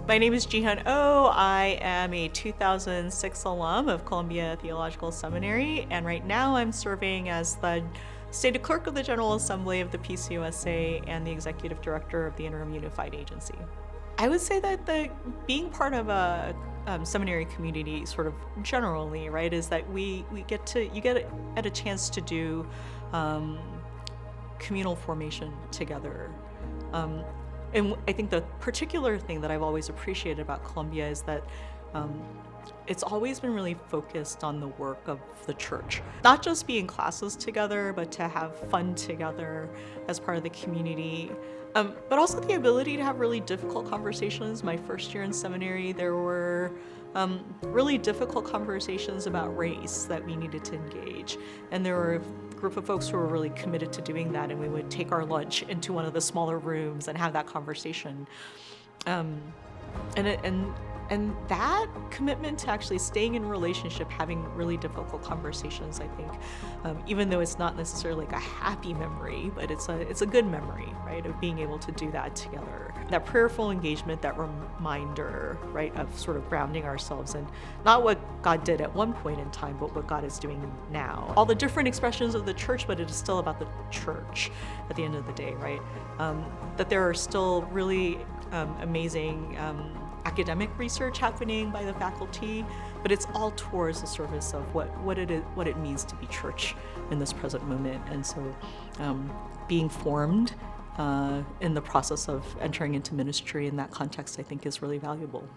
My name is Jihyun Oh. I am a 2006 alum of Columbia Theological Seminary, and right now I'm serving as the Stated Clerk of the General Assembly of the U.S.A. and the Executive Director of the Interim Unified Agency. I would say that being part of a seminary community, sort of generally, right, is that you get a chance to do communal formation together. And I think the particular thing that I've always appreciated about Columbia is that it's always been really focused on the work of the church. Not just be in classes together, but to have fun together as part of the community. But also the ability to have really difficult conversations. My first year in seminary, there were really difficult conversations about race that we needed to engage. And there were a group of folks who were really committed to doing that, and we would take our lunch into one of the smaller rooms and have that conversation. And that commitment to actually staying in relationship, having really difficult conversations, I think, even though it's not necessarily like a happy memory, but it's a good memory, right, of being able to do that together. That prayerful engagement, that reminder, right, of sort of grounding ourselves in not what God did at one point in time, but what God is doing now. All the different expressions of the church, but it is still about the church at the end of the day, right? That there are still really amazing academic research happening by the faculty, but it's all towards the service of what it means to be church in this present moment. And so being formed in the process of entering into ministry in that context, I think, is really valuable.